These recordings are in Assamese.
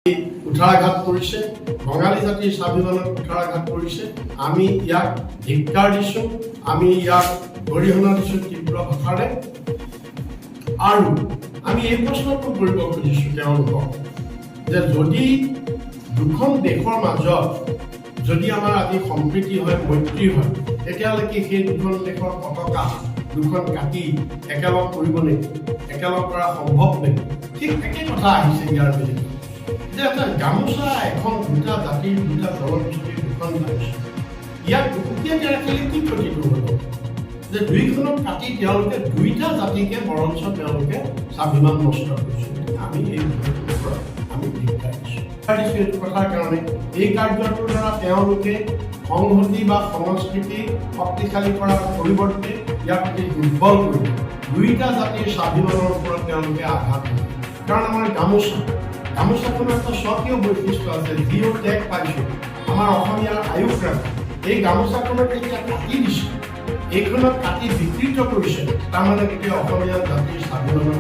কুঠাৰাঘাত কৰিছে, বঙালী জাতিৰ স্বাভিমানক কুঠাৰাঘাত কৰিছে। আমি ইয়াক ধিক্কাৰ দিছোঁ, আমি ইয়াক গৰিহণা দিছোঁ তীব্ৰ ভাষাৰে। আৰু আমি এই প্ৰশ্নটো কৰিব খুজিছোঁ তেওঁলোকক যে যদি দুখন দেশৰ মাজত যদি আমাৰ আজি সম্প্ৰীতি হয়, মৈত্ৰী হয়, তেতিয়ালৈকে সেই দুখন দেশৰ পতাকা দুখন কাটি একেলগ কৰিব নেকি? একেলগ কৰা সম্ভৱ নেকি? ঠিক একে কথা আহিছে ইয়াৰ বিৰুদ্ধে যে এটা গামোচা এখন দুটা জাতিৰ দুটা জনগোষ্ঠীৰ দুখন গামোচা, ইয়াক দুখুকীয়াকৈ ৰাখিলে কি ক্ষতি কৰিব? যে দুইখনক কাটি তেওঁলোকে দুইটা জাতিকে বৰঞ্চ তেওঁলোকে স্বাভিমান নষ্ট কৰিছে। আমি এই আমি ধিক্কাৰ দিছোঁ এইটো কথাৰ কাৰণে এই কাৰ্যটোৰ দ্বাৰা তেওঁলোকে সংহতি বা সংস্কৃতি শক্তিশালী কৰাৰ পৰিৱৰ্তে ইয়াক অতি দুৰ্বল কৰিব, দুইটা জাতিৰ স্বাভিমানৰ ওপৰত তেওঁলোকে আঘাত কৰে। কাৰণ আমাৰ গামোচাখনৰ এটা স্বকীয় বৈশিষ্ট্য আছে, যিও টেগ পাইছোঁ আমাৰ অসমীয়াৰ আয়ুস ৰাখে। এই গামোচাখনক এতিয়া কাটি দিছে, এইখনক কাটি বিকৃত কৰিছে, তাৰমানে গোটেই অসমীয়া জাতিৰ স্বাভিমানৰ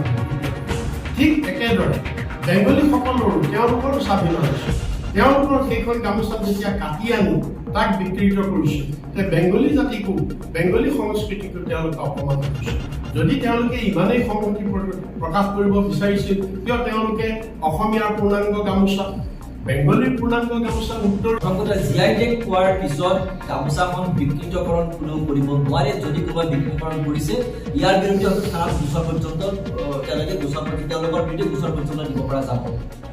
ঠিক একেদৰে বেংগলীসকলৰো তেওঁলোকৰো স্বাভিমান আছে। তেওঁলোকৰ সেইখন গামোচা যেতিয়া কাটি আনি তাক বিকৃত কৰিছে, তে বেংগলী জাতিকো বেংগলী সংস্কৃতিকো তেওঁলোকে অপমান কৰিছে। যদি তেওঁলোকে ইমানেই সংহতি প্ৰকাশ কৰিব বিচাৰিছিল, কিয় তেওঁলোকে অসমীয়াৰ পূৰ্ণাংগ গামোচা, বেংগলীৰ পূৰ্ণাংগ গামোচা উত্তৰ জিআই টেগ পোৱাৰ পিছত গামোচাখন বিকৃতকৰণ কোনেও কৰিব নোৱাৰে। যদি কোনোবাই বিকৃতকৰণ কৰিছে, ইয়াৰ বিৰুদ্ধে থানাত গোচৰ পৰ্যন্ত তেওঁলোকৰ বিৰুদ্ধে গোচৰ পৰ্যন্ত দিব পৰা যাব।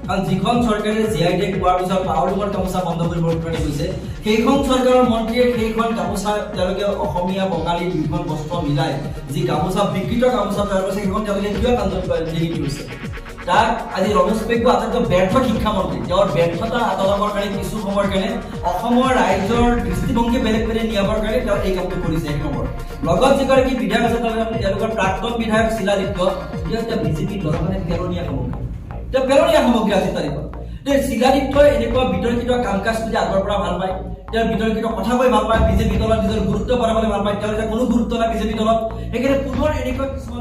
কাৰণ যিখন চৰকাৰে জিআই টেগ পোৱাৰ পিছত পাৱৰলুঙৰ গামোচা বন্ধ কৰিবৰ কাৰণে কৈছে, সেইখন চৰকাৰৰ মন্ত্ৰীয়ে সেইখন গামোচা তেওঁলোকে অসমীয়া বঙালী দুইখন বস্ত্ৰ মিলাই যি গামোচা বিকৃত গামোচা তৈয়াৰ কৰিছে, সেইখন তেওঁলোকে কিয় কান্দন কৰিছে? তাক আজি ৰমেশ পেগু আটাইতকৈ ব্যৰ্থ শিক্ষামন্ত্ৰী, তেওঁৰ ব্যৰ্থতা আঁতৰাবৰ কাৰণে কিছু সময়ৰ কাৰণে অসমৰ ৰাইজৰ দৃষ্টিভংগী বেলেগ বেলেগ নিয়াবৰ কাৰণে তেওঁ এই কামটো কৰিছে। এক নম্বৰ লগত যিগৰাকী বিধায়ক আছে তেওঁলোকৰ প্ৰাক্তন বিধায়ক শিলাদিত্য, তেওঁ বিজেপিৰ দলখনে পেলনীয়া সামগ্ৰী আজিৰ তাৰিখত। শিলাদিত্যই এনেকুৱা বিতৰ্কিত কাম কাজ কৰি আগৰ পৰা ভাল পায়, তেওঁৰ বিতৰ্কিত কথা কৈ ভাল পায়, বিজেপি দলত নিজৰ গুৰুত্ব বঢ়াবলৈ ভাল পায়, তেওঁৰ কোনো গুৰুত্ব নাই বিজেপি দলত। সেইকাৰণে পুনৰ এনেকুৱা কিছুমান